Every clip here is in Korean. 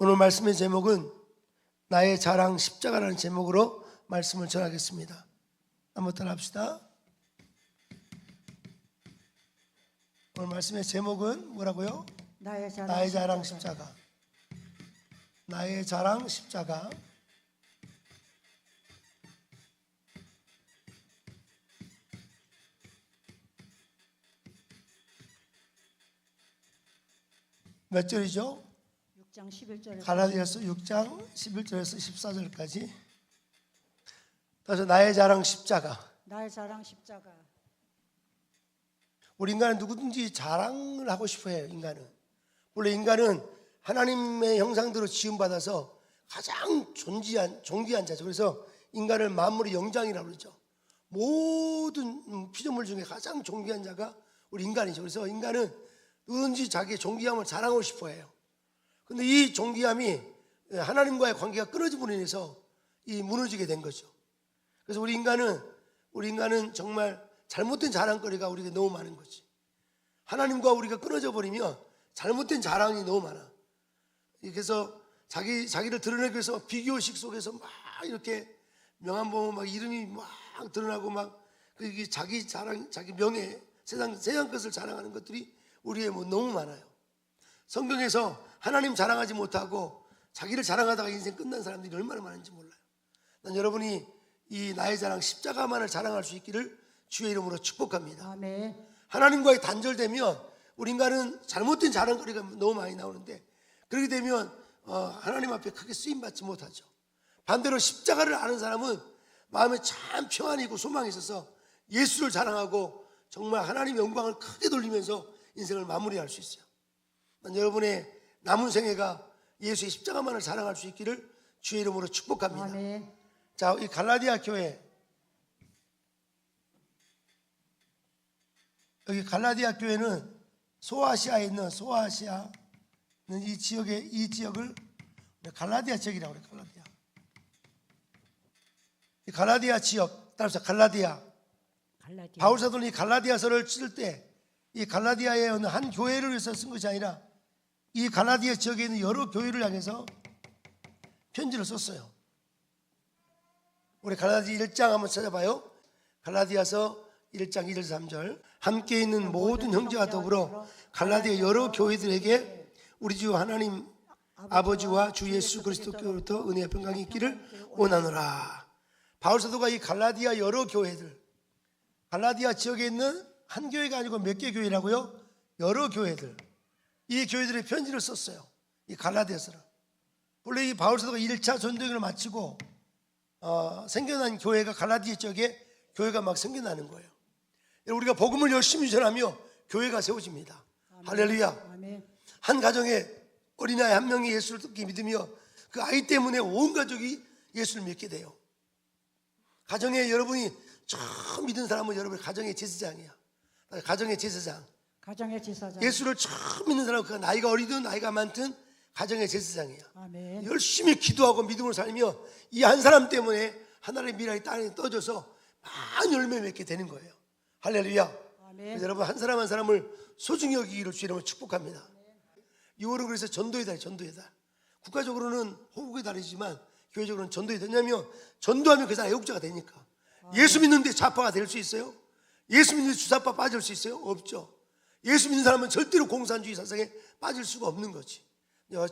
오늘 말씀의 제목은 나의 자랑 십자가라는 제목으로 말씀을 전하겠습니다. 한번 따라합시다. 오늘 말씀의 제목은 뭐라고요? 나의 자랑 십자가. 나의 자랑 십자가. 몇 절이죠? 6장 11절에서 갈라디아서 6장 11절에서 14절까지. 그래서 나의 자랑 십자가. 나의 자랑 십자가. 우리 인간은 누구든지 자랑을 하고 싶어해요. 인간은 원래 인간은 하나님의 형상대로 지음받아서 가장 존귀한 자죠. 그래서 인간을 만물의 영장이라고 그러죠. 모든 피조물 중에 가장 존귀한 자가 우리 인간이죠. 그래서 인간은 누구든지 자기의 존귀함을 자랑하고 싶어해요. 근데 이 존귀함이 하나님과의 관계가 끊어짐으로 인해서 이 무너지게 된 거죠. 그래서 우리 인간은 정말 잘못된 자랑거리가 우리에게 너무 많은 거지. 하나님과 우리가 끊어져 버리면 잘못된 자랑이 너무 많아. 그래서 자기를 드러내기 위해서 비교식 속에서 막 이렇게 명함 보면 막 이름이 막 드러나고 막 자기 자랑, 자기 명예, 세상 것을 자랑하는 것들이 우리의 너무 많아요. 성경에서 하나님 자랑하지 못하고 자기를 자랑하다가 인생 끝난 사람들이 얼마나 많은지 몰라요. 난 여러분이 이 나의 자랑 십자가만을 자랑할 수 있기를 주의 이름으로 축복합니다. 아멘. 하나님과의 단절되면 우리 인간은 잘못된 자랑거리가 너무 많이 나오는데, 그렇게 되면 하나님 앞에 크게 쓰임받지 못하죠. 반대로 십자가를 아는 사람은 마음에 참 평안이 있고 소망이 있어서 예수를 자랑하고 정말 하나님의 영광을 크게 돌리면서 인생을 마무리할 수 있어요. 난 여러분의 남은 생애가 예수의 십자가만을 자랑할 수 있기를 주의 이름으로 축복합니다. 아멘. 자, 이 갈라디아 교회, 여기 갈라디아 교회는 소아시아에 있는 이 지역을 갈라디아 지역이라고 그래요. 갈라디아 지역, 따라서 갈라디아. 바울 사도는 이 갈라디아서를 쓸 때 이 갈라디아의 어느 한 교회를 위해서 쓴 것이 아니라 이 갈라디아 지역에 있는 여러 교회를 향해서 편지를 썼어요. 우리 갈라디아 1장 한번 찾아봐요. 갈라디아서 1장 1절 3절. 함께 있는 모든 형제와 더불어 갈라디아 여러 교회들에게 우리 주 하나님 아버지와 주 예수 그리스도께로부터 은혜와 평강이 있기를 원하노라. 바울 사도가 이 갈라디아 여러 교회들, 갈라디아 지역에 있는 한 교회가 아니고 몇 개 교회라고요? 여러 교회들, 이 교회들의 편지를 썼어요. 이 갈라디아서를. 원래 이 바울 사도가 1차 전도행을 마치고 생겨난 교회가 갈라디아 지역에 교회가 막 생겨나는 거예요. 우리가 복음을 열심히 전하며 교회가 세워집니다. 아멘. 할렐루야. 아멘. 한 가정에 어린아이 한 명이 예수를 듣게 믿으며 그 아이 때문에 온 가족이 예수를 믿게 돼요. 가정에 여러분이 처음 믿은 사람은 여러분의 가정의 제사장이야. 가정의 제사장. 가정의 제사장. 예수를 처음 믿는 사람은 그 나이가 어리든 나이가 많든 가정의 제사장이야. 아멘. 열심히 기도하고 믿음을 살며 이 한 사람 때문에 하나님의 미랄이 땅에 떠져서 많은 열매 맺게 되는 거예요. 할렐루야. 아멘. 그래서 여러분 한 사람 한 사람을 소중히 여기기를 주의 이름으로 축복합니다. 6월은 그래서 전도의 달이 전도의 달. 국가적으로는 호국의 달이지만 교회적으로는 전도의 달. 왜냐하면 전도하면 그 사람 애국자가 되니까. 예수 믿는데 좌파가 될 수 있어요? 예수 믿는데 주사파 빠질 수 있어요? 없죠. 예수 믿는 사람은 절대로 공산주의 사상에 빠질 수가 없는 거지.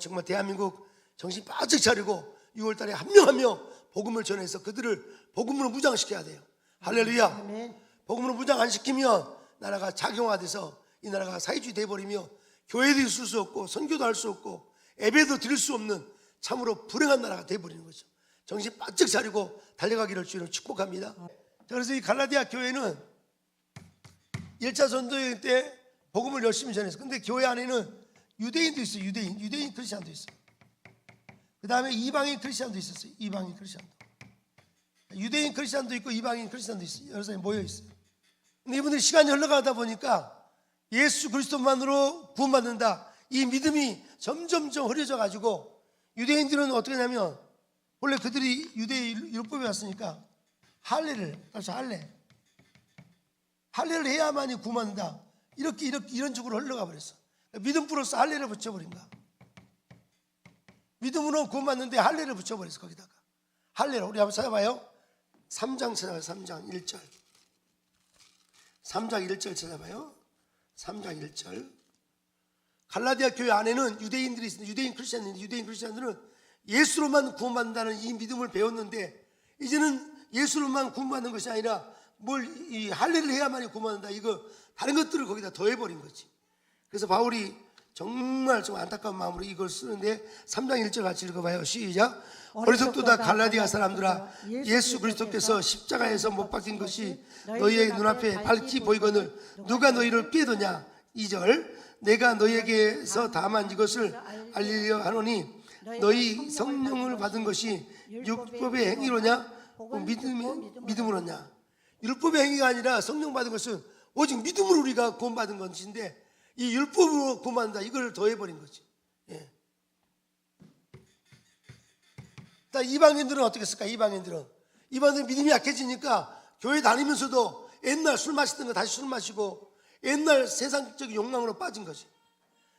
정말 대한민국 정신 바짝 차리고 6월 달에 한 명 한 명 복음을 전해서 그들을 복음으로 무장시켜야 돼요. 할렐루야. 아멘. 복음으로 무장 안 시키면 나라가 작용화돼서 이 나라가 사회주의 돼버리며 교회도 있을 수 없고 선교도 할 수 없고 예배도 드릴 수 없는 참으로 불행한 나라가 돼버리는 거죠. 정신 바짝 차리고 달려가기를 주님을 축복합니다. 자, 그래서 이 갈라디아 교회는 1차 전도여행 때 복음을 열심히 전했어요. 근데 교회 안에는 유대인도 있어요. 유대인 크리스찬도 있어요. 그 다음에 이방인 크리스찬도 있었어요. 이방인 크리스찬도. 유대인 크리스찬도 있고 이방인 크리스찬도 있어요. 여러 사람이 모여 있어요. 근데 이분들이 시간이 흘러가다 보니까 예수 그리스도만으로 구원받는다, 이 믿음이 점점점 흐려져 가지고 유대인들은 어떻게 하냐면 원래 그들이 유대 율법에 왔으니까 할례를 해야만이 구원받는다, 이런 쪽으로 흘러가 버렸어. 믿음 플러스 할례를 붙여버린 거야. 믿음으로 구원받는데 할례를 붙여버렸어. 거기다가 할례를. 우리 한번 찾아봐요. 3장 찾아봐요. 3장 1절. 3장 1절 찾아봐요. 3장 1절. 갈라디아 교회 안에는 유대인들이 있습니다. 유대인 크리스천인데, 유대인 크리스천들은 예수로만 구원받는다는 이 믿음을 배웠는데, 이제는 예수로만 구원받는 것이 아니라 이 할례를 해야만이 구원받는다, 이거 다른 것들을 거기다 더해버린 거지. 그래서 바울이 정말 좀 안타까운 마음으로 이걸 쓰는데, 3장 1절 같이 읽어봐요. 시작. 어리석도다 갈라디아 사람들아, 예수 그리스도께서 십자가에서 못 박힌 것이 너희의 눈앞에 밝히 보이거늘 누가 너희를 꾀더냐. 2절. 내가 너희에게서 다만 이것을 알리려 하노니 너희 성령을 받은 것이 율법의 행위로냐 믿음으로냐. 율법의 행위가 아니라 성령 받은 것은 오직 믿음으로 우리가 구원받은 것인데, 이 율법으로 구원받는다, 이걸 더해버린 거지. 예. 이방인들은 어떻게 했을까? 이방인들은 믿음이 약해지니까 교회 다니면서도 옛날 술 마시던 거 다시 술 마시고 옛날 세상적 용망으로 빠진 거지.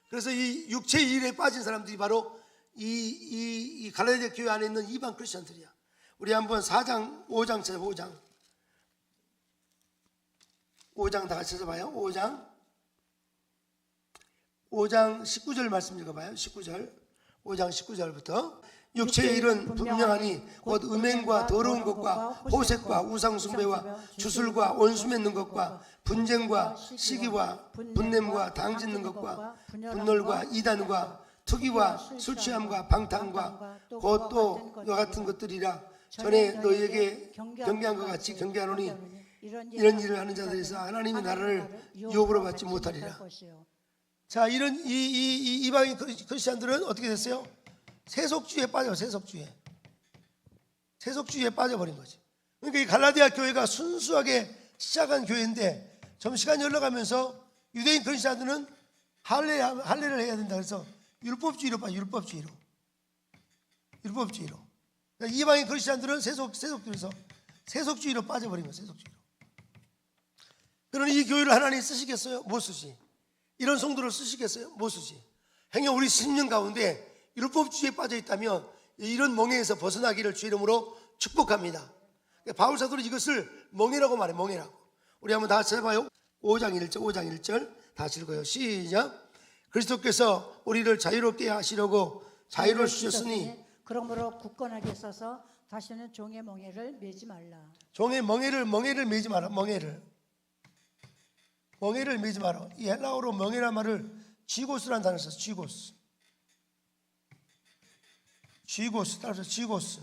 그래서 이 육체의 일에 빠진 사람들이 바로 이 갈라디아 교회 안에 있는 이방 크리스천들이야. 우리 한번 4장 5장 찾아봐. 5장 다 같이 찾아봐요. 5장 19절 말씀 읽어봐요. 19절. 5장 19절부터. 육체의 일은 분명하니 곧 음행과 더러운 것과 호색과 우상숭배와 주술과 원수 맺는 것과 분쟁과 시기와 분냄과 당짓는 것과 분놀과 이단과 투기와 술취함과 방탕과 곧 또 이와 같은 것들이라. 전에 너희에게 경계한 것 같이 경계하노니 이런 일을 하는 자들에서 하나님의 나라를 유업으로 받지 못하리라. 자, 이런 이방인 크리스천들은 어떻게 됐어요? 세속주의에 빠져. 세속주의에 빠져버린 거지. 그러니까 이 갈라디아 교회가 순수하게 시작한 교회인데, 좀 시간이 흘러가면서 유대인 크리스천들은 할례를 해야 된다 그래서 율법주의로 빠져. 율법주의로. 그러니까 이방인 크리스천들은 세속주의에서 세속주의로 빠져버린 거예요. 세속주의로. 그러니 이 교회를 하나님 쓰시겠어요? 못 쓰시. 이런 성도를 쓰시겠어요? 못 쓰시. 행여 우리 신령 가운데 율법주의에 빠져 있다면 이런 멍에에서 벗어나기를 주 이름으로 축복합니다. 바울 사도는 이것을 멍에라고 말해. 멍에라고. 우리 한번 다 찾아봐요. 5장 1절 다시 읽어요. 시작. 그리스도께서 우리를 자유롭게 하시려고 자유를 주셨으니 그러므로 굳건하게 서서 다시는 종의 멍에를 매지 말라. 종의 멍에를 매지 마라. 멍에를 매지 마라. 이 헬라어로 멍에란 말을 쥐고스라는 단어를 써서 따라서 쥐고스.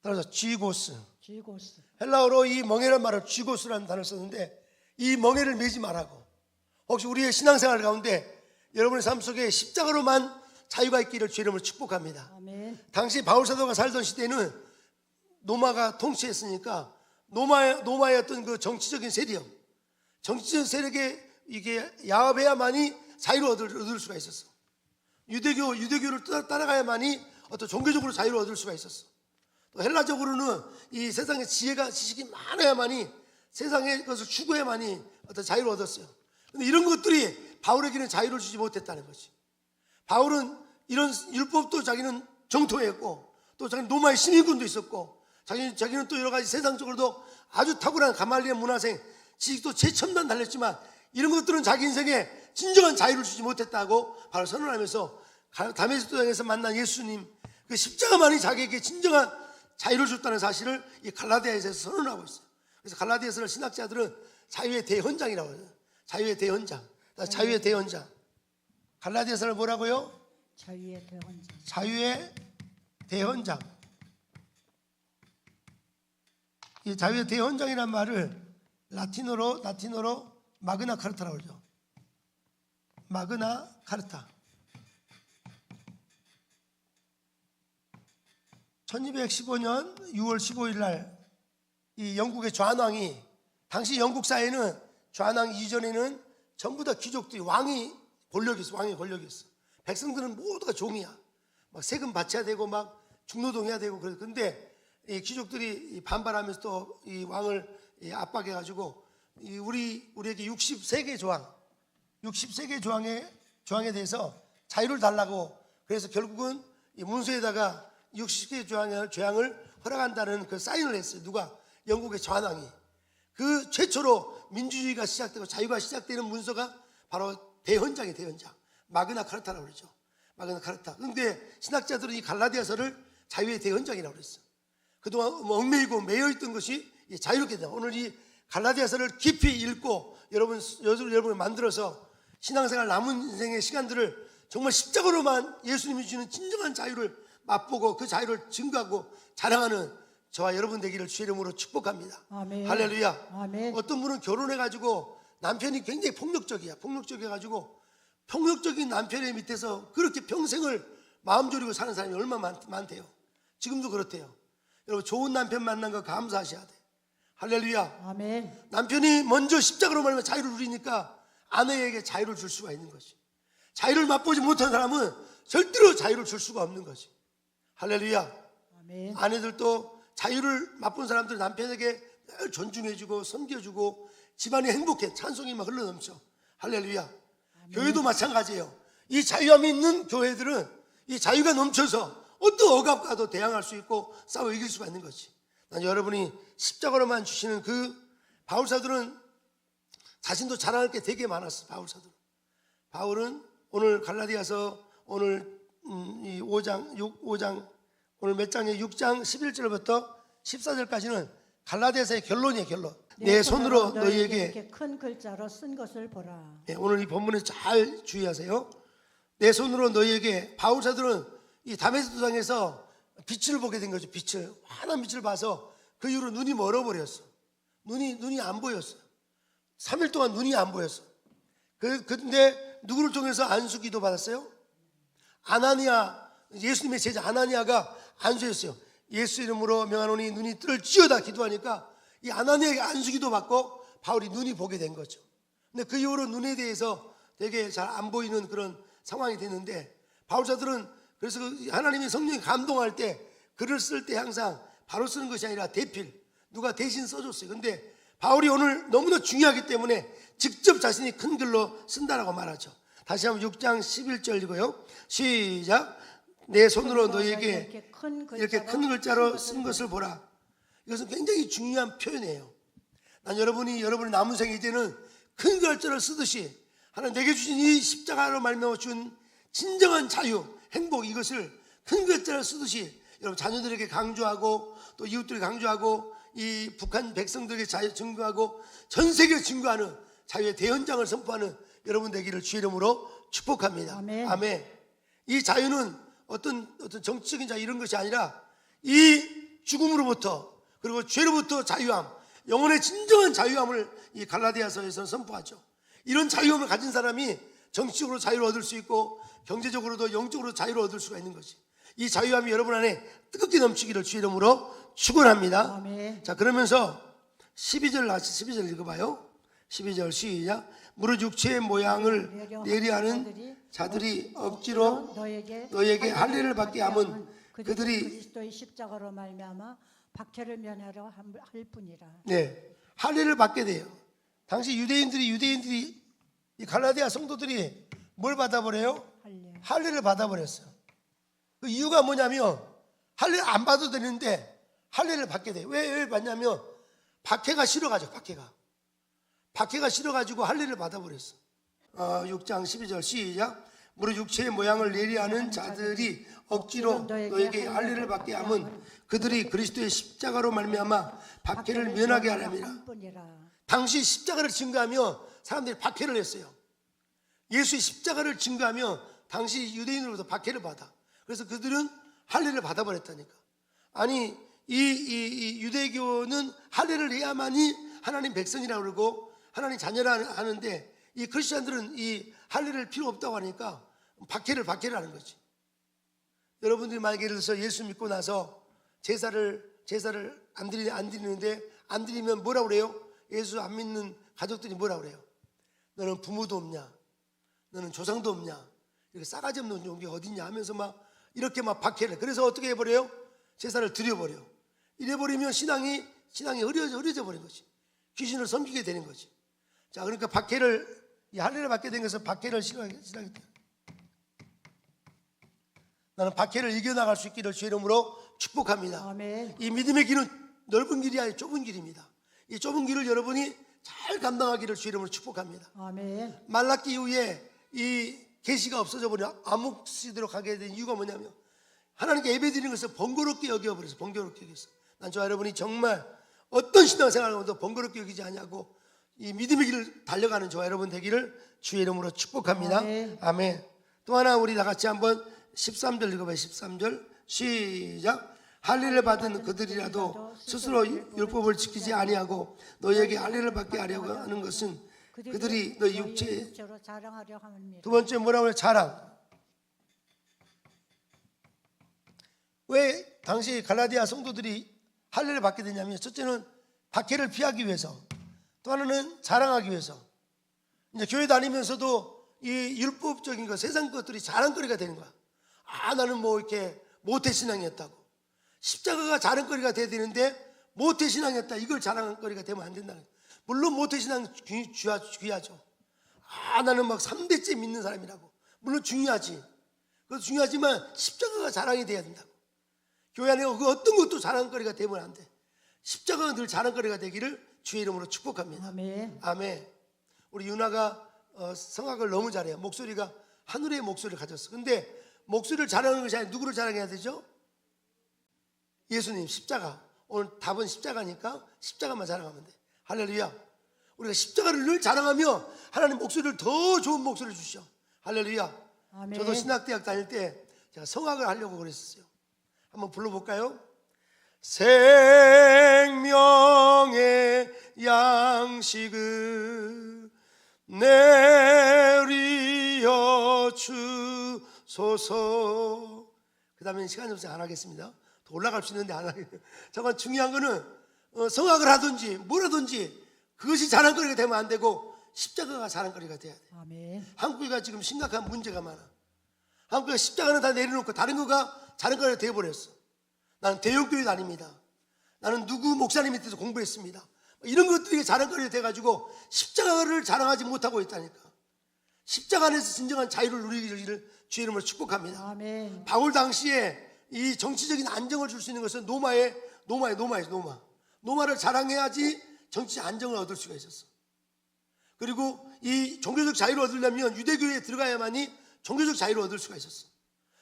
따라서 쥐고스. 헬라어로 이 멍에란 말을 쥐고스라는 단어를 썼는데, 이 멍에를 매지 말라고. 혹시 우리의 신앙생활 가운데 여러분의 삶 속에 십자가로만 자유가 있기를 주 이름으로 축복합니다. 아멘. 당시 바울 사도가 살던 시대는 로마가 통치했으니까 로마의 어떤 그 정치적인 세력에 이게 야합해야만이 자유를 얻을 수가 있었어. 유대교를 따라가야만이 어떤 종교적으로 자유를 얻을 수가 있었어. 또 헬라적으로는 이 세상에 지식이 많아야만이 세상의 것을 추구해야만이 어떤 자유를 얻었어요. 근데 이런 것들이 바울에게는 자유를 주지 못했다는 거지. 바울은 이런 율법도 자기는 정토했고, 또 자기는 로마의 시민군도 있었고, 자기는 또 여러 가지 세상적으로도 아주 탁월한 가말리엘 문화생, 지식도 최첨단 달렸지만 이런 것들은 자기 인생에 진정한 자유를 주지 못했다고 바로 선언하면서 다메섹 도상에서 만난 예수님, 그 십자가만이 자기에게 진정한 자유를 줬다는 사실을 이 갈라디아에서 선언하고 있어요. 그래서 갈라디아서를 신학자들은 자유의 대현장이라고 해요. 자유의 대현장. 갈라디아서를 뭐라고요? 자유의 대현장. 이 자유의 대현장이라는 말을 라틴어로 마그나 카르타라고 그러죠. 마그나 카르타. 1215년 6월 15일 날 이 영국의 좌왕이, 당시 영국 사회는 좌왕 이전에는 전부 다 귀족들이 왕이 권력이 있어. 백성들은 모두가 종이야. 막 세금 바쳐야 되고 막 중노동해야 되고 그래. 근데 이 귀족들이 반발하면서 또 이 왕을 압박해 가지고 우리에게 63개 조항, 60세계 조항에 대해서 자유를 달라고, 그래서 결국은 이 문서에다가 60개 조항을 허락한다는 그 사인을 했어요. 누가? 영국의 전왕이. 그 최초로 민주주의가 시작되고 자유가 시작되는 문서가 바로 대헌장이에요. 대헌장. 마그나 카르타라고 그러죠. 마그나 카르타. 그런데 신학자들은 이 갈라디아서를 자유의 대헌장이라고 그랬어요. 그동안 얽매이고 매여있던 것이 자유롭게 된다. 오늘 이 갈라디아서를 깊이 읽고 여러분을 만들어서 신앙생활 남은 인생의 시간들을 정말 십자가로만 예수님이 주시는 진정한 자유를 맛보고 그 자유를 증거하고 자랑하는 저와 여러분 되기를 주의 이름으로 축복합니다. 아멘. 할렐루야. 아멘. 어떤 분은 결혼해가지고 남편이 굉장히 폭력적이어가지고 폭력적인 남편의 밑에서 그렇게 평생을 마음 졸이고 사는 사람이 얼마나 많대요. 지금도 그렇대요. 여러분 좋은 남편 만난 거 감사하셔야 돼. 할렐루야. 아멘. 남편이 먼저 십자가로 말하면 자유를 누리니까 아내에게 자유를 줄 수가 있는 것이. 자유를 맛보지 못한 사람은 절대로 자유를 줄 수가 없는 것이. 할렐루야. 아멘. 아내들도 자유를 맛본 사람들 남편에게 늘 존중해주고 섬겨주고 집안이 행복해. 찬송이 막 흘러넘쳐. 할렐루야. 교회도 마찬가지예요. 이 자유함이 있는 교회들은 이 자유가 넘쳐서 어떤 억압과도 대항할 수 있고 싸워 이길 수가 있는 것이. 난 여러분이 십자가로만 주시는 그 바울사들은 자신도 자랑할 게 되게 많았어. 바울은 오늘 갈라디아서 오늘 이 5장 오늘 몇 장에 6장 11절부터 14절까지는 갈라디아서의 결론이에요. 결론. 내 손으로 너희에게 큰 글자로 쓴 것을 보라. 네, 오늘 이 본문에 잘 주의하세요. 내 손으로 너희에게. 바울사들은 이 다메섹 도상에서 빛을 보게 된 거죠. 환한 빛을 봐서 그 이후로 눈이 멀어버렸어. 눈이 안 보였어요. 3일 동안 눈이 안 보였어. 근데 누구를 통해서 안수기도 받았어요? 아나니아, 예수님의 제자 아나니아가 안수했어요. 예수 이름으로 명하노니 눈이 뜰지어다 기도하니까 이 아나니아에게 안수기도 받고 바울이 눈이 보게 된 거죠. 근데 그 이후로 눈에 대해서 되게 잘 안 보이는 그런 상황이 됐는데, 바울사들은 그래서 하나님의 성령이 감동할 때 글을 쓸 때 항상 바로 쓰는 것이 아니라 대필, 누가 대신 써줬어요. 근데 바울이 오늘 너무나 중요하기 때문에 직접 자신이 큰 글로 쓴다라고 말하죠. 다시 한번 6장 11절 읽어요. 시작. 내 손으로 너희에게 이렇게 큰 글자로 쓴 것을 보라. 이것은 굉장히 중요한 표현이에요. 난 여러분이 남은 생에 이제는 큰 글자를 쓰듯이 하나님 내게 주신 이 십자가로 말미암아 준 진정한 자유, 행복, 이것을 큰 글자를 쓰듯이 여러분 자녀들에게 강조하고 또 이웃들에게 강조하고 이 북한 백성들에게 자유 증거하고 전 세계에 증거하는 자유의 대헌장을 선포하는 여러분 되기를 주의 이름으로 축복합니다. 아멘. 아멘. 이 자유는 어떤 정치적인 자유 이런 것이 아니라 이 죽음으로부터 그리고 죄로부터 자유함, 영혼의 진정한 자유함을 이 갈라디아서에서는 선포하죠. 이런 자유함을 가진 사람이 정치적으로 자유를 얻을 수 있고 경제적으로도 영적으로 자유를 얻을 수가 있는 것이. 이 자유함이 여러분 안에 뜨겁게 넘치기를 주의 이름으로 축원합니다. 아멘. 자, 그러면서 12절 읽어봐요. 12절 시작. 무릇 육체의 모양을 내리하는 자들이 억지로 너에게 할례를 받게 함은 그들이 그리스도의 십자가로 말미암아 박해를 면하려 할 뿐이라. 네, 할례를 받게 돼요. 당시 유대인들이 이 갈라디아 성도들이 뭘 받아버려요? 할례를 받아버렸어요. 그 이유가 뭐냐면 할례 안 받아도 되는데 할례를 받게 돼요. 왜 받냐면 박해가 싫어가지고 박해가 싫어가지고 할례를 받아버렸어. 6장 12절 시작. 무릇 육체의 모양을 내리하는 자들이 억지로 너에게 할례를 받게 함은 그들이 그리스도의 십자가로 말미암아 박해를 면하게 하려니라. 당시 십자가를 증거하며 사람들이 박해를 했어요. 예수의 십자가를 증거하며 당시 유대인으로부터 박해를 받아. 그래서 그들은 할례를 받아버렸다니까. 아니 이 유대교는 할례를 해야만이 하나님 백성이라고 그러고 하나님 자녀라 하는데, 이 크리스천들은 이 할례를 필요 없다고 하니까 박해를 하는 거지. 여러분들이 만약에 예를 들어서 예수 믿고 나서 제사를 안 드리는데 안 드리면 뭐라고 그래요? 예수 안 믿는 가족들이 뭐라고 그래요? 너는 부모도 없냐? 너는 조상도 없냐? 이렇게 싸가지 없는 게 어딨냐 하면서 막 이렇게 막 박해를. 그래서 어떻게 해버려요? 제사를 드려버려. 이래버리면 신앙이 흐려져 버린 거지. 귀신을 섬기게 되는 거지. 자, 그러니까 박해를 이 할례를 받게 된 것은 박해를 싫어하기 때문에 나는 박해를 이겨나갈 수 있기를 주의 이름으로 축복합니다. 아멘. 이 믿음의 길은 넓은 길이 아니라 좁은 길입니다. 이 좁은 길을 여러분이 잘 감당하기를 주의 이름으로 축복합니다. 아멘. 말라기 이후에 이 계시가 없어져 버려 암흑 시대로 가게 된 이유가 뭐냐면 하나님께 예배드리는 것을 번거롭게 여겨버려서 번거롭게 여겼어. 난 저와 여러분이 정말 어떤 신앙생활도 번거롭게 여기지 않냐고 이 믿음의 길을 달려가는 저와 여러분 되기를 주의 이름으로 축복합니다. 아멘. 아멘. 또 하나 우리 다 같이 한번 13절 읽어봐요. 13절 시작. 할례를 받은 그들이라도 스스로 율법을 지키지 아니하고 너희에게 할례를 받게 하려고 하는 것은 그들이 너희 육체에 육체로 자랑하려 함이니라. 두 번째 뭐라고 해요? 자랑. 왜 당시 갈라디아 성도들이 할례를 받게 되냐면 첫째는 박해를 피하기 위해서, 또 하나는 자랑하기 위해서. 이제 교회 다니면서도 이 율법적인 것, 세상 것들이 자랑거리가 되는 거야. 아, 나는 뭐 이렇게 모태신앙이었다고. 십자가가 자랑거리가 돼야 되는데 모태신앙이었다, 이걸 자랑거리가 되면 안 된다는 거야. 물론 모태신앙 귀하죠. 아, 나는 막 3대째 믿는 사람이라고. 물론 중요하지. 그것도 중요하지만 십자가가 자랑이 돼야 된다고. 교회 안에 그 어떤 것도 자랑거리가 되면 안 돼. 십자가가 늘 자랑거리가 되기를 주의 이름으로 축복합니다. 아멘. 아멘. 우리 윤아가 성악을 너무 잘해요. 목소리가 하늘의 목소리를 가졌어. 근데 목소리를 자랑하는 것이 아니라 누구를 자랑해야 되죠? 예수님, 십자가. 오늘 답은 십자가니까 십자가만 자랑하면 돼. 할렐루야. 우리가 십자가를 늘 자랑하며 하나님 목소리를 더 좋은 목소리를 주셔. 할렐루야. 아멘. 저도 신학대학 다닐 때 제가 성악을 하려고 그랬었어요. 한번 불러볼까요? 생명의 양식을 내리어 주소서. 그 다음에 시간이 없어서 안 하겠습니다. 더 올라갈 수 있는데 안 하겠습니다. 잠깐 중요한 거는 성악을 하든지 뭘 하든지 그것이 자랑거리가 되면 안 되고 십자가가 자랑거리가 돼야 돼. 아멘. 한국이가 지금 심각한 문제가 많아. 한국에 십자가는 다 내려놓고 다른 거가 자랑거리가 되어버렸어. 나는 대형교회 다닙니다. 나는 누구 목사님 밑에서 공부했습니다. 이런 것들이 자랑거리가 돼가지고 십자가를 자랑하지 못하고 있다니까. 십자가 안에서 진정한 자유를 누리기를 주의 이름으로 축복합니다. 아멘. 바울 당시에 이 정치적인 안정을 줄 수 있는 것은 노마예요. 노마를 자랑해야지 정치 안정을 얻을 수가 있었어. 그리고 이 종교적 자유를 얻으려면 유대교회에 들어가야만이 종교적 자유를 얻을 수가 있었어.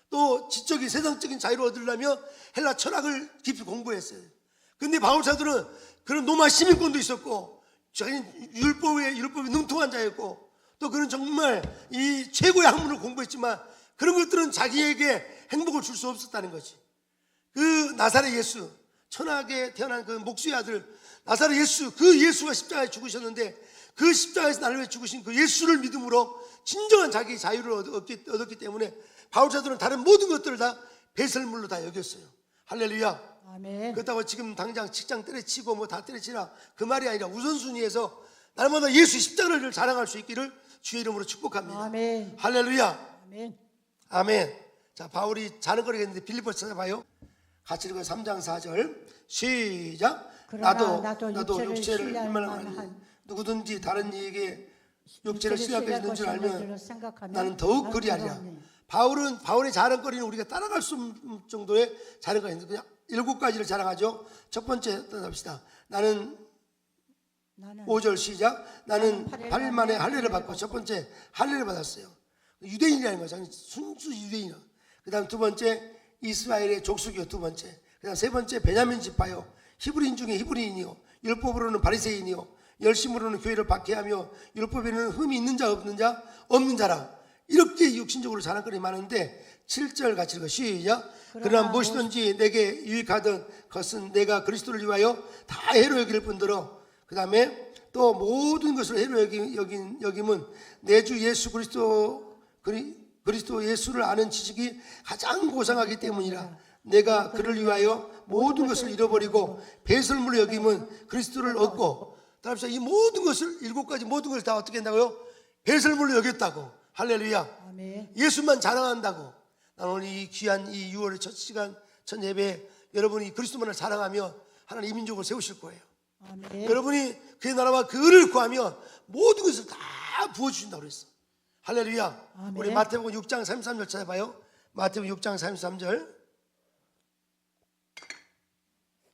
또 지적인 세상적인 자유를 얻으려면 헬라 철학을 깊이 공부했어요. 근데 바울 사도는 그런 로마 시민권도 있었고 자기는 율법에 능통한 자였고 또 그는 정말 이 최고의 학문을 공부했지만 그런 것들은 자기에게 행복을 줄 수 없었다는 거지. 그 나사렛 예수, 천하게 태어난 그 목수의 아들 나사렛 예수, 그 예수가 십자가에 죽으셨는데 그 십자가에서 나를 위해 죽으신 그 예수를 믿음으로 진정한 자기 자유를 얻었기 때문에 바울 사도는 다른 모든 것들을 다 배설물로 다 여겼어요. 할렐루야. 아멘. 그렇다고 지금 당장 직장 때려치고 뭐 다 때려치라 그 말이 아니라 우선순위에서 날마다 예수 십자가를 자랑할 수 있기를 주의 이름으로 축복합니다. 아멘. 할렐루야. 아멘. 아멘. 자, 바울이 자랑거리가 있는데 빌립보 찾아봐요. 같이 읽어요. 3장 4절 시작. 나도 육체를 일만한 누구든지 다른 이에게 육체를 시합해 있는 줄 알면 나는 더욱 그리하리라. 바울의 자랑거리는 우리가 따라갈 수 없는 정도의 자랑거리인데 그냥 7가지를 자랑하죠. 첫 번째 떠납시다. 나는 5절 시작. 나는 8일 만에 할례를 받고 첫 번째 할례를 받았어요. 유대인이라는 거죠. 순수 유대인이요. 그 다음 두 번째 이스라엘의 족속이요. 두 번째. 그 다음 세 번째 베냐민 지파요. 히브리인 중에 히브리인이요. 율법으로는 바리새인이요. 열심으로는 교회를 박해하며 율법에는 흠이 있는 자 없는 자라. 이렇게 육신적으로 자랑거리 많은데 7절 같이 읽어 시작. 그러나 무엇이든지 내게 유익하던 것은 내가 그리스도를 위하여 다 해로 여길 뿐더러 그 다음에 또 모든 것을 해로 여김은 내 주 예수 그리스도 예수를 아는 지식이 가장 고상하기 때문이라. 내가 그를 위하여 모든 것을 잃어버리고 배설물로 여김은 그리스도를 얻고. 따라서 이 모든 것을 7가지 모든 것을 다 어떻게 한다고요? 배설물로 여겼다고. 할렐루야. 아멘. 예수만 자랑한다고. 나는 오늘 이 귀한 이 6월의 첫 시간 첫 예배 여러분이 그리스도만을 자랑하며 하나님 이 민족을 세우실 거예요. 아멘. 여러분이 그의 나라와 그를 구하면 모든 것을 다 다 부어주신다고 그랬어. 할렐루야. 아멘. 우리 마태복음 6장 33절 찾아봐요. 마태복음 6장 33절.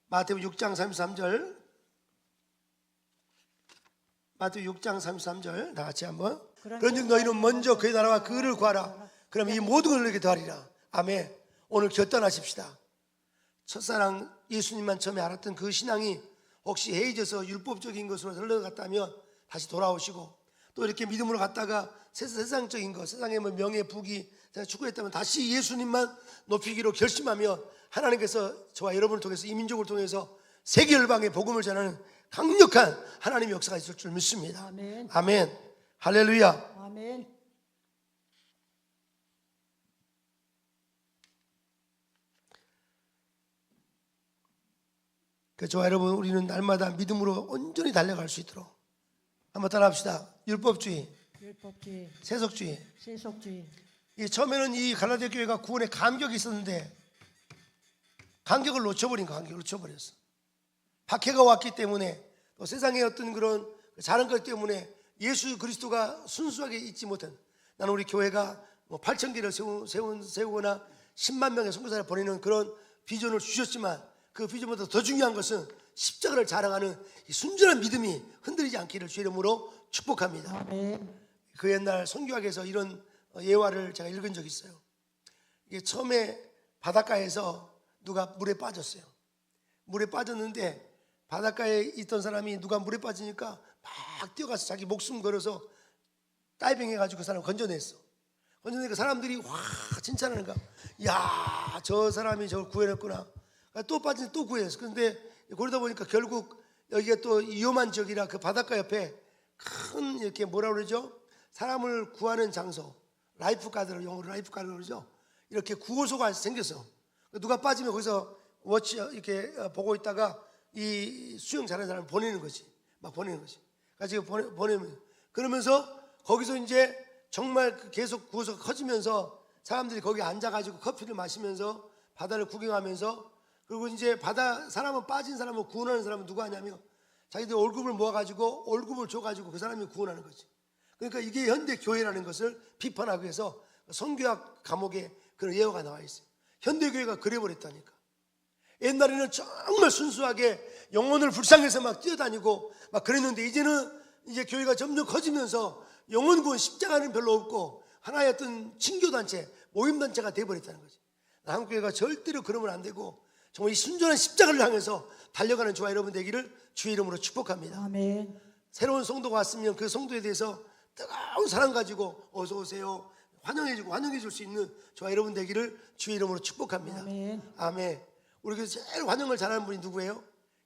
마태복음 6장 33절. 마태복음 6장 33절 다 같이 한번. 그런즉 너희는 먼저 그의 나라와 그를 구하라. 그럼 이 모든 걸 너에게 더하리라. 아멘. 오늘 결단하십시다. 첫사랑 예수님만 처음에 알았던 그 신앙이 혹시 해이져서 율법적인 것으로 흘러갔다면 다시 돌아오시고, 또 이렇게 믿음으로 갔다가 세상적인 것, 세상의 뭐 명예, 부귀 추구했다면 다시 예수님만 높이기로 결심하며 하나님께서 저와 여러분을 통해서, 이 민족을 통해서 세계 열방에 복음을 전하는 강력한 하나님의 역사가 있을 줄 믿습니다. 아멘. 아멘. 할렐루야. 아멘. 저와 여러분, 우리는 날마다 믿음으로 온전히 달려갈 수 있도록 한번 따라합시다. 율법주의, 율법주의, 세속주의. 세속주의. 처음에는 이 갈라디아 교회가 구원에 감격이 있었는데 감격을 놓쳐버린 거, 감격을 놓쳐버렸어. 박해가 왔기 때문에, 또 세상의 어떤 그런 자른 것 때문에 예수 그리스도가 순수하게 잊지 못한, 나는 우리 교회가 뭐 8,000개를 세우거나 10만 명의 선교사를 보내는 그런 비전을 주셨지만, 그 비전보다 더 중요한 것은 십자가를 자랑하는 이 순전한 믿음이 흔들리지 않기를 주의 이름으로 축복합니다. 아멘. 그 옛날 선교학에서 이런 예화를 제가 읽은 적이 있어요. 이게 처음에 바닷가에서 누가 물에 빠졌어요. 물에 빠졌는데 바닷가에 있던 사람이 누가 물에 빠지니까 막 뛰어가서 자기 목숨 걸어서 다이빙 해가지고 그 사람 건져냈어. 건져내니까 사람들이 와 칭찬하는 거야. 야, 저 사람이 저걸 구해냈구나. 또 빠진 또 구했어. 그런데 그러다 보니까 결국 여기가 또 위험한 지역이라 그 바닷가 옆에 큰 이렇게 뭐라 그러죠? 사람을 구하는 장소, 라이프 가드를 영어로 라이프 가드를 그러죠. 이렇게 구호소가 생겼어. 누가 빠지면 거기서 워치 이렇게 보고 있다가 이 수영 잘하는 사람을 보내는 거지. 막 보내는 거지. 그래서 보내면, 그러면서 거기서 이제 정말 계속 구호소가 커지면서 사람들이 거기 앉아가지고 커피를 마시면서 바다를 구경하면서, 그리고 이제 바다 사람은, 빠진 사람은, 구원하는 사람은 누가 하냐면 자기들 월급을 모아가지고 월급을 줘가지고 그 사람이 구원하는 거지. 그러니까 이게 현대 교회라는 것을 비판하기 위해서 선교학 과목에 그런 예화가 나와 있어요. 현대 교회가 그래버렸다니까. 옛날에는 정말 순수하게 영혼을 불쌍해서 막 뛰어다니고 막 그랬는데, 이제는 이제 교회가 점점 커지면서 영혼 구원 십자가는 별로 없고 하나의 어떤 친교단체, 모임단체가 돼버렸다는 거지. 한국교회가 절대로 그러면 안 되고 정말 이 순전한 십자가를 향해서 달려가는 저와 여러분 되기를 주의 이름으로 축복합니다. 아멘. 새로운 성도가 왔으면 그 성도에 대해서 뜨거운 사랑 가지고 어서 오세요, 환영해 줄 수 있는 저와 여러분 되기를 주의 이름으로 축복합니다. 아멘. 아멘. 우리 교회에서 제일 환영을 잘하는 분이 누구예요?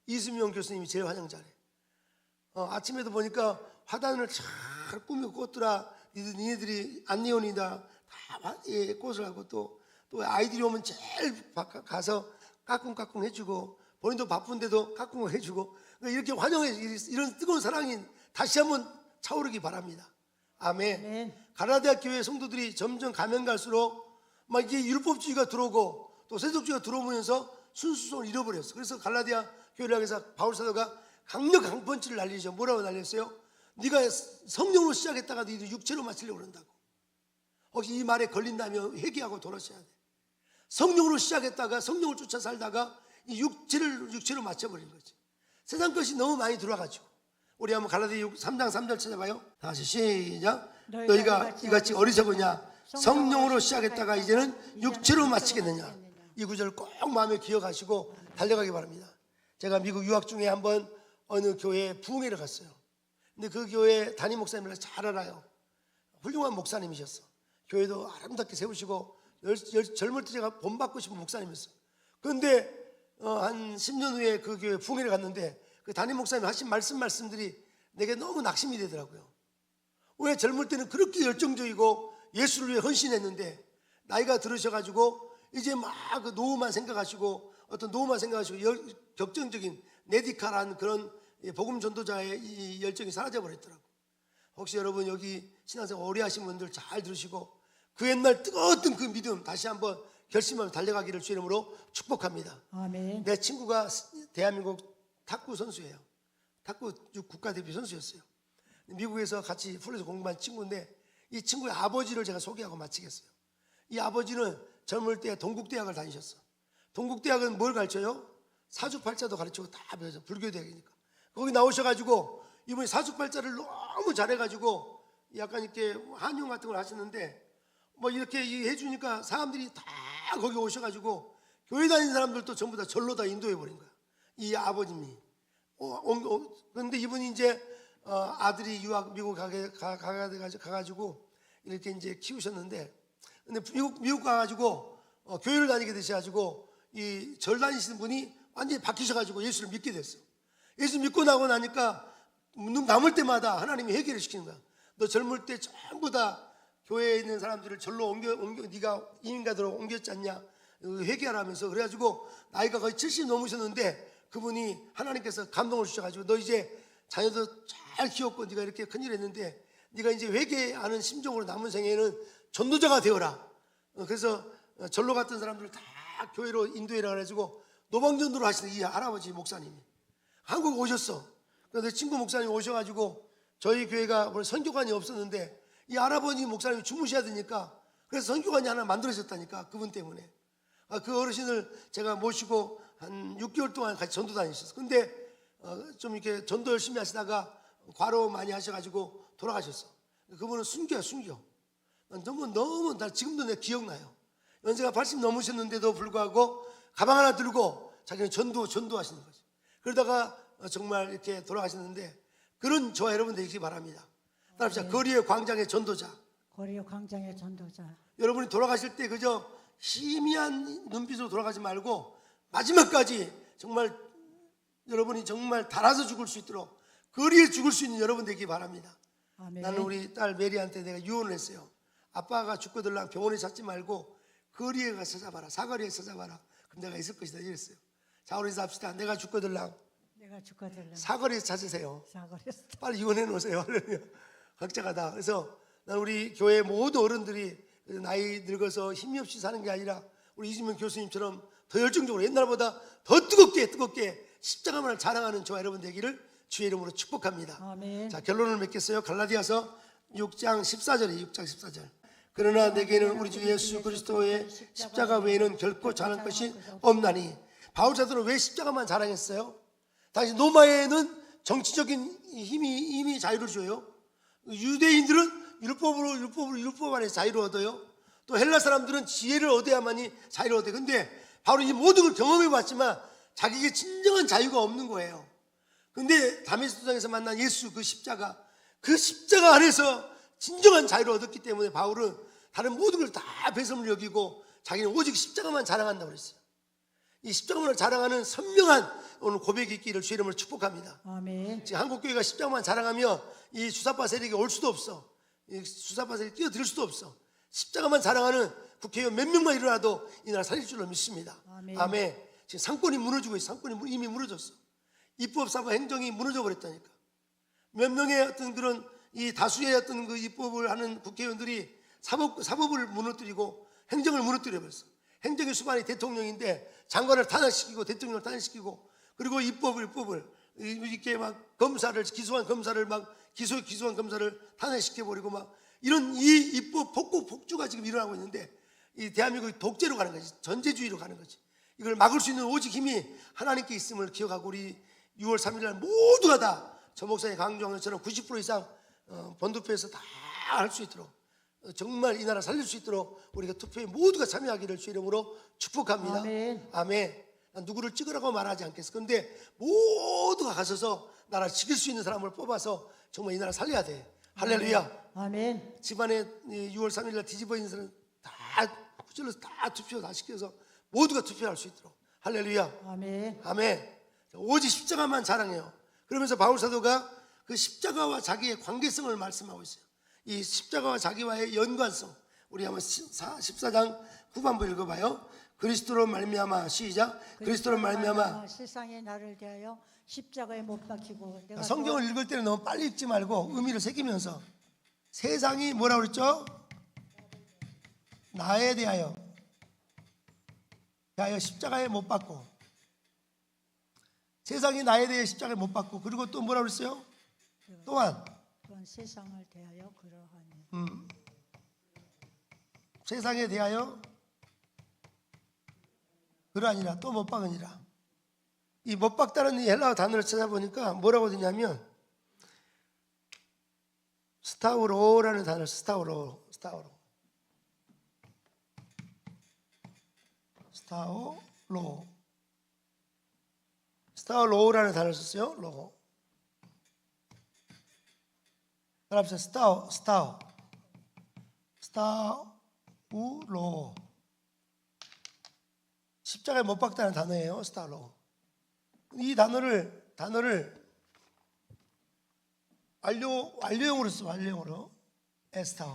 이수명 교수님이 제일 환영 잘해. 아침에도 보니까 화단을 잘 꾸미고, 꽃들아 니네들이 안내원이다 다 꽃을 하고, 또 아이들이 오면 제일 가서 까꿍까꿍 해주고, 본인도 바쁜데도 까꿍을 해주고, 이렇게 환영해. 이런 뜨거운 사랑이 다시 한번 차오르기 바랍니다. 아멘. 아멘. 갈라디아 교회 성도들이 점점 가면 갈수록 막 이게 율법주의가 들어오고 또 세속주의가 들어오면서 순수성을 잃어버렸어. 그래서 갈라디아 교회를 향해서 바울 사도가 강력 강펀치를 날리죠. 뭐라고 날렸어요? 네가 성령으로 시작했다가 너희들 육체로 마치려고 그런다고. 혹시 이 말에 걸린다면 회개하고 돌아서야 돼. 성령으로 시작했다가 성령을 쫓아 살다가 이 육체로 맞춰버린 거지. 세상 것이 너무 많이 들어와가지고. 우리 한번 갈라디아 3장 3절 찾아봐요. 다시 시작. 너희가 이같이 어리석으냐? 성령으로 시작했다가 이제는 육체로 마치겠느냐? 이 구절을 꼭 마음에 기억하시고 달려가기 바랍니다. 제가 미국 유학 중에 한번 어느 교회에 부흥회를 갔어요. 근데 그 교회 담임 목사님을 잘 알아요. 훌륭한 목사님이셨어. 교회도 아름답게 세우시고 젊을 때 제가 본받고 싶은 목사님이었어요. 그런데 한 10년 후에 그 교회 부흥회를 갔는데 그 담임 목사님 하신 말씀들이 내게 너무 낙심이 되더라고요. 왜 젊을 때는 그렇게 열정적이고 예수를 위해 헌신했는데 나이가 들으셔가지고 이제 막 그 노후만 생각하시고 격정적인 네디카라는 그런 복음 전도자의 이 열정이 사라져 버렸더라고요. 혹시 여러분 여기 신앙생활 오래 하신 분들 잘 들으시고 그 옛날 뜨거웠던 그 믿음 다시 한번 결심하며 달려가기를 주의 이름으로 축복합니다. 아멘. 내 친구가 대한민국 탁구 선수예요. 탁구 국가대표 선수였어요. 미국에서 같이 풀에서 공부한 친구인데 이 친구의 아버지를 제가 소개하고 마치겠어요. 이 아버지는 젊을 때 동국대학을 다니셨어. 동국대학은 뭘 가르쳐요? 사주팔자도 가르치고 다 배워서 불교대학이니까. 거기 나오셔가지고 이분이 사주팔자를 너무 잘해가지고 약간 이렇게 한용 같은 걸 하시는데 뭐 이렇게 해주니까 사람들이 다 거기 오셔가지고 교회 다니는 사람들도 전부 다 절로 다 인도해버린 거야. 이 아버님이. 그런데 이분이 이제 아들이 유학 미국 가가지고 이렇게 이제 키우셨는데, 근데 미국 가가지고 교회를 다니게 되셔가지고 이 절 다니시는 분이 완전히 바뀌셔가지고 예수를 믿게 됐어. 예수 믿고 나고 나니까 눈 감을 때마다 하나님이 회개를 시키는 거야. 너 젊을 때 전부 다 교회에 있는 사람들을 절로 옮겨 네가 이민가들로 옮겼지 않냐, 회개하라면서. 그래가지고 나이가 거의 70 넘으셨는데 그분이 하나님께서 감동을 주셔가지고 너 이제 자녀도 잘 키웠고 네가 이렇게 큰일 했는데 네가 이제 회개하는 심정으로 남은 생에는 전도자가 되어라. 그래서 절로 갔던 사람들을 다 교회로 인도해라 그래가지고 노방전도를 하시는 이 할아버지 목사님이 한국 오셨어. 그래서 내 친구 목사님 오셔가지고 저희 교회가 원래 선교관이 없었는데 이 할아버지 목사님이 주무셔야 되니까 그래서 선교관이 하나 만들어졌다니까. 그분 때문에. 그 어르신을 제가 모시고 한 6개월 동안 같이 전도 다니셨어. 근데 좀 이렇게 전도 열심히 하시다가 과로 많이 하셔가지고 돌아가셨어. 그분은 순교야, 순교. 너무 나 지금도 내 기억나요. 연세가 80 넘으셨는데도 불구하고 가방 하나 들고 자기는 전도하시는 거지. 그러다가 정말 이렇게 돌아가셨는데 그런 저와 여러분 되시기 바랍니다. 따라합시다. 거리의 광장의 전도자. 거리의 광장의 전도자. 여러분이 돌아가실 때 그저 희미한 눈빛으로 돌아가지 말고 마지막까지 정말 여러분이 정말 달아서 죽을 수 있도록 거리에 죽을 수 있는 여러분 되기 바랍니다. 아멘. 나는 우리 딸 메리한테 내가 유언을 했어요. 아빠가 죽거들랑 병원에 찾지 말고 거리에 가서 찾아봐라. 사거리에 찾아봐라. 그럼 내가 있을 것이다 이랬어요. 자, 우리 인사 합시다. 내가 죽거들랑 사거리에서 찾으세요. 사거리에서. 빨리 유언해 놓으세요. 각자가 다. 그래서 난 우리 교회 모든 어른들이 나이 늙어서 힘이 없이 사는 게 아니라 우리 이주명 교수님처럼 더 열정적으로 옛날보다 더 뜨겁게 십자가만을 자랑하는 저와 여러분 되기를 주의 이름으로 축복합니다. 아멘. 자, 결론을 맺겠어요. 갈라디아서 6장 14절에 6장 14절. 그러나 내게는 우리 주 예수 그리스도의 십자가 외에는 결코 자랑할 것이 없나니. 바울 사도는 왜 십자가만 자랑했어요? 당시 로마에는 정치적인 힘이 이미 자유를 줘요. 유대인들은 율법 안에 자유를 얻어요. 또 헬라 사람들은 지혜를 얻어야만이 자유를 얻어요. 근데 바울은 이 모든 걸 경험해 봤지만 자기에게 진정한 자유가 없는 거예요. 근데 다메섹 도상에서 만난 예수 그 십자가 안에서 진정한 자유를 얻었기 때문에 바울은 다른 모든 걸 다 배설물 여기고 자기는 오직 십자가만 자랑한다고 그랬어요. 이 십자가만을 자랑하는 선명한 오늘 고백이 있기를 주의 이름으로 축복합니다. 아멘. 지금 한국교회가 십자가만 자랑하면 이 주사파 세력이 올 수도 없어. 이 주사파 세력이 뛰어들 수도 없어. 십자가만 자랑하는 국회의원 몇 명만 일어나도 이 나라 살릴 줄로 믿습니다. 아멘. 아멘. 지금 상권이 무너지고 있어. 상권이 이미 무너졌어. 입법, 사법, 행정이 무너져 버렸다니까. 몇 명의 어떤 그런 이 다수의 어떤 그 입법을 하는 국회의원들이 사법을 무너뜨리고 행정을 무너뜨려 버렸어. 행정의 수반이 대통령인데 장관을 탄핵시키고 대통령을 탄핵시키고 그리고 입법을 이렇게 막 검사를 기소한 검사를 막 기소한 검사를 탄핵시켜 버리고 막 이런 이 입법 폭주가 지금 일어나고 있는데 이 대한민국이 독재로 가는 거지. 전제주의로 가는 거지. 이걸 막을 수 있는 오직 힘이 하나님께 있음을 기억하고 우리 6월 3일 날 모두가 다 저 목사님 강조한 것처럼 90% 이상 본투표에서 다 할 수 있도록 정말 이 나라 살릴 수 있도록 우리가 투표에 모두가 참여하기를 주의 이름으로 축복합니다. 아멘. 아멘. 난 누구를 찍으라고 말하지 않겠어. 근데 모두가 가셔서 나라를 지킬 수 있는 사람을 뽑아서 정말 이 나라 살려야 돼. 할렐루야. 아멘. 집안에 6월 3일 날 뒤집어 있는 사람 다 후절로 다 투표 다 시켜서 모두가 투표할 수 있도록. 할렐루야. 아멘. 아멘. 오직 십자가만 자랑해요. 그러면서 바울 사도가 그 십자가와 자기의 관계성을 말씀하고 있어요. 이 십자가와 자기와의 연관성. 우리 한번 14장 후반부 읽어봐요. 그리스도로 말미암아 시작. 그리스도로 말미암아. 세상에 나를 대하여 십자가에 못 박히고 내가 성경을 읽을 때는 너무 빨리 읽지 말고 의미를 새기면서 세상이 뭐라고 그랬죠? 나에 대하여 십자가에 못 박고 세상이 나에 대해 십자가에 못 박고 그리고 또 뭐라고 그랬어요? 또한 또한 세상을 대하여 그러하니. 세상에 대하여 그러하니라. 또 못 박으니라. 이 못 박다는 이 헬라어 단어를 찾아보니까 뭐라고 되냐면 스타우로라는 단어. 스타우로라는 단어를 썼어요. 로. 따라합시다. 스타우로. 십자가에 못 박다는 단어예요. 스타로. 이 단어를 완료형으로 써. 완료형으로. 에스타우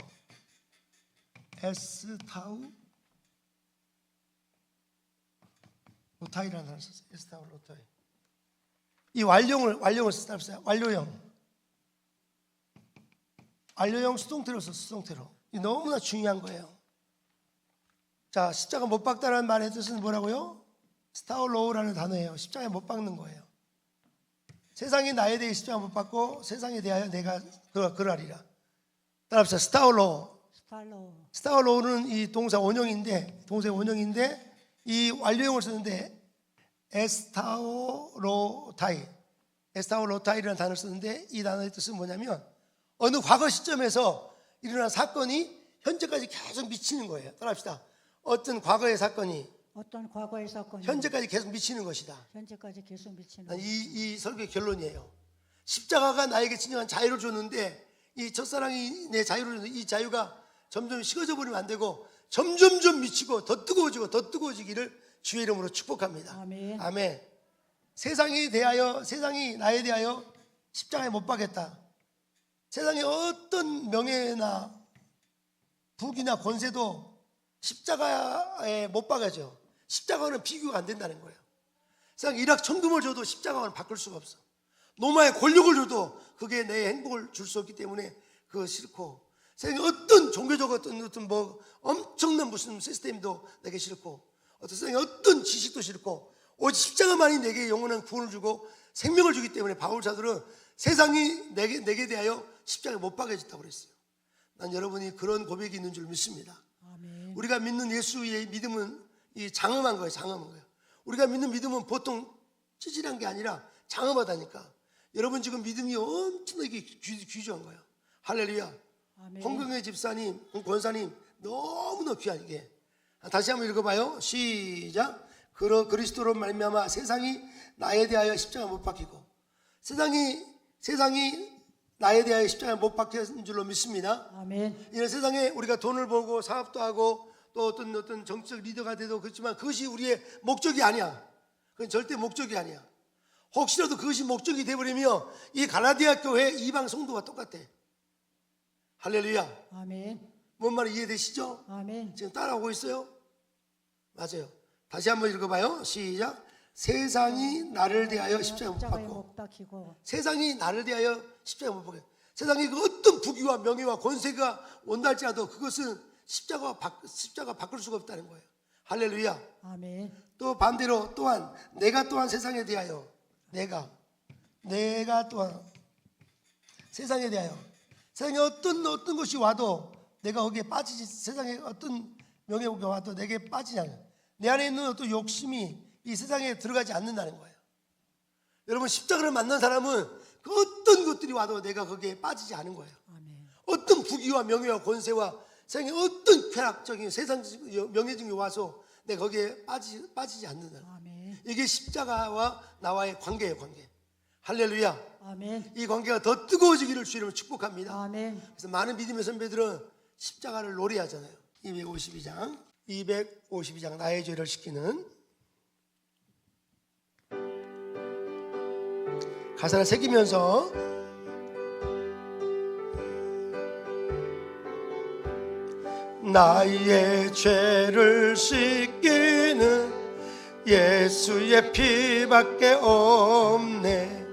로타이라는 단어를 썼어요. 에스타우 로타이. 이 완료형을 썼어요. 완료형 수동태로 썼어요. 수동태로. 이 너무나 중요한 거예요. 자, 십자가 못 박다라는 말의 뜻은 뭐라고요? 스타울로우라는 단어예요. 십자가에 못 박는 거예요. 세상이 나에 대해 십자가 못 박고 세상에 대하여 내가 그러하리라. 따라합시다. 스타울로우는 이 동사 원형인데 이 완료형을 쓰는데 에스타오로타이라는 단어를 쓰는데 이 단어의 뜻은 뭐냐면 어느 과거 시점에서 일어난 사건이 현재까지 계속 미치는 거예요. 따라합시다. 어떤 과거의 사건이 현재까지 계속 미치는 것이다. 이 설교의 결론이에요. 십자가가 나에게 진정한 자유를 줬는데 이 첫사랑이 내 자유를 줬는데 이 자유가 점점 식어져 버리면 안 되고 점점점 미치고 더 뜨거워지기를 주의 이름으로 축복합니다. 아멘. 세상이 나에 대하여 십자가에 못 박겠다. 세상에 어떤 명예나 부귀나 권세도 십자가에 못 박아져. 십자가는 비교가 안 된다는 거예요. 세상 일확천금을 줘도 십자가는 바꿀 수가 없어. 노마의 권력을 줘도 그게 내 행복을 줄 수 없기 때문에 그거 싫고, 세상에 어떤 종교적 어떤 뭐 엄청난 무슨 시스템도 내게 싫고, 세상에 어떤 지식도 싫고, 오직 십자가만이 내게 영원한 구원을 주고 생명을 주기 때문에 바울 사도는 세상이 내게 대하여 십자가에 못 박아졌다고 그랬어요. 난 여러분이 그런 고백이 있는 줄 믿습니다. 아멘. 우리가 믿는 예수의 믿음은 이 장엄한 거예요. 우리가 믿는 믿음은 보통 찌질한 게 아니라 장엄하다니까. 여러분 지금 믿음이 엄청나게 귀중한 거예요. 할렐루야. 아멘. 홍경애 집사님, 권사님 너무나 귀한 게. 다시 한번 읽어봐요. 시작. 그리스도로 말미암아 세상이 나에 대하여 십자가 못 박히고, 세상이 나에 대하여 십자가 못 박힌 줄로 믿습니다. 아멘. 이런 세상에 우리가 돈을 벌고 사업도 하고 또 어떤 정치적 리더가 돼도 그렇지만 그것이 우리의 목적이 아니야. 그건 절대 목적이 아니야. 혹시라도 그것이 목적이 되어버리면 이 갈라디아 교회 이방 성도가 똑같아. 할렐루야. 아멘. 뭔 말이 이해되시죠? 아멘. 지금 따라오고 있어요? 맞아요. 다시 한번 읽어봐요. 시작. 세상이 나를 대하여 십자가에 못 박히고. 세상이 나를 대하여 십자가에 못 박혀. 세상에 그 어떤 부귀와 명예와 권세가 온다 할지라도 그것은 십자가 바꿀 수가 없다는 거예요. 할렐루야. 아멘. 또 반대로 또한 내가 또한 세상에 대하여 내가 또한 세상에 대하여 세상에 어떤 것이 와도 내가 거기에 빠지지. 세상에 어떤 명예가 와도 내게 빠지지 않아요. 내 안에 있는 어떤 욕심이 이 세상에 들어가지 않는다는 거예요. 여러분 십자가를 만난 사람은 그 어떤 것들이 와도 내가 거기에 빠지지 않은 거예요. 아멘. 어떤 부귀와 명예와 권세와 세상에 어떤 쾌락적인 세상적인 명예적인 게 와서 내가 거기에 빠지지 않는다. 아멘. 이게 십자가와 나와의 관계예요. 관계. 할렐루야. 아멘. 이 관계가 더 뜨거워지기를 주님을 축복합니다. 아멘. 그래서 많은 믿음의 선배들은 십자가를 노래하잖아요. 252장 나의 죄를 시키는 가사를 새기면서 나의 죄를 씻기는 예수의 피밖에 없네.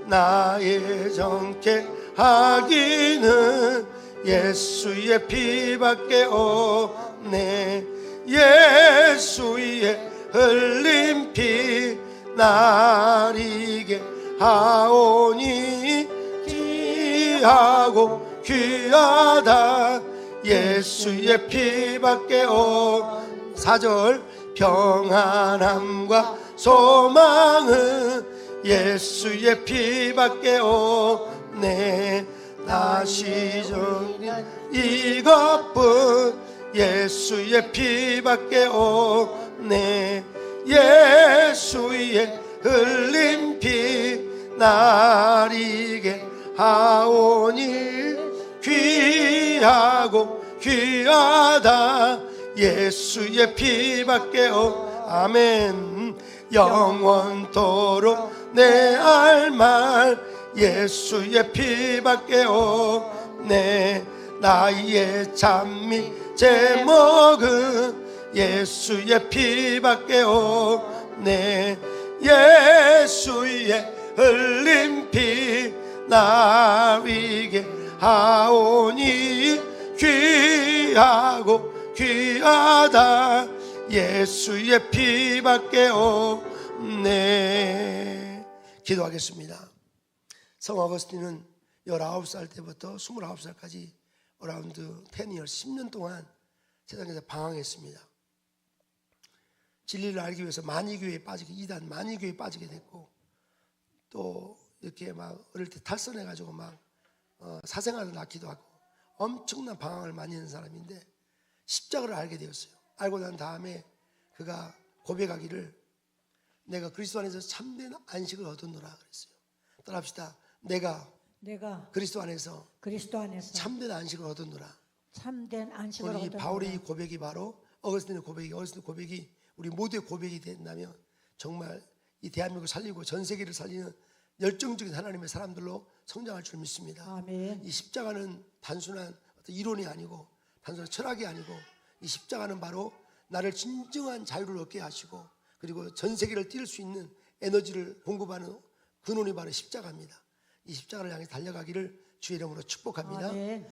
나의 정케 하기는 예수의 피밖에 없네. 예수의 흘린 피 나리게 하오니 귀하고 귀하다 예수의 피밖에 없 4절 평안함과 소망은 예수의 피밖에 없네 다시 정리한 이것뿐 예수의 피밖에 없네 예수의 흘린 피 나리게 하오니 귀하고 귀하다 예수의 피밖에 아멘 영원토록 내 알말 예수의 피밖에 없네 나의 찬미 제목은 예수의 피밖에 없네 예수의 흘린 피 나위게 하오니 귀하고 귀하다 예수의 피밖에 없네 기도하겠습니다. 성 어거스틴은 19살 때부터 29살까지 어라운드 10years 10년 동안 세상에서 방황했습니다. 진리를 알기 위해서 만이교회에 빠지게 이단 만이교회에 빠지게 됐고 또 이렇게 막 어릴 때 탈선해가지고 막 사생활을 낳기도 하고 엄청난 방황을 많이 했는 사람인데 십자가를 알게 되었어요. 알고 난 다음에 그가 고백하기를 내가 그리스도 안에서 참된 안식을 얻었노라 그랬어요. 따라합시다. 내가 그리스도 안에서 참된 안식을 얻었노라. 참된 안식을 우리 얻었노라. 바울의 이 고백이 바로 어거스틴의 고백이 우리 모두의 고백이 된다면 정말 이 대한민국을 살리고 전 세계를 살리는 열정적인 하나님의 사람들로 성장할 줄 믿습니다. 아멘. 이 십자가는 단순한 어떤 이론이 아니고 단순한 철학이 아니고 이 십자가는 바로 나를 진정한 자유를 얻게 하시고 그리고 전 세계를 뛸 수 있는 에너지를 공급하는 근원이 바로 십자가입니다. 이 십자가를 향해 달려가기를 주의 이름으로 축복합니다. 아멘.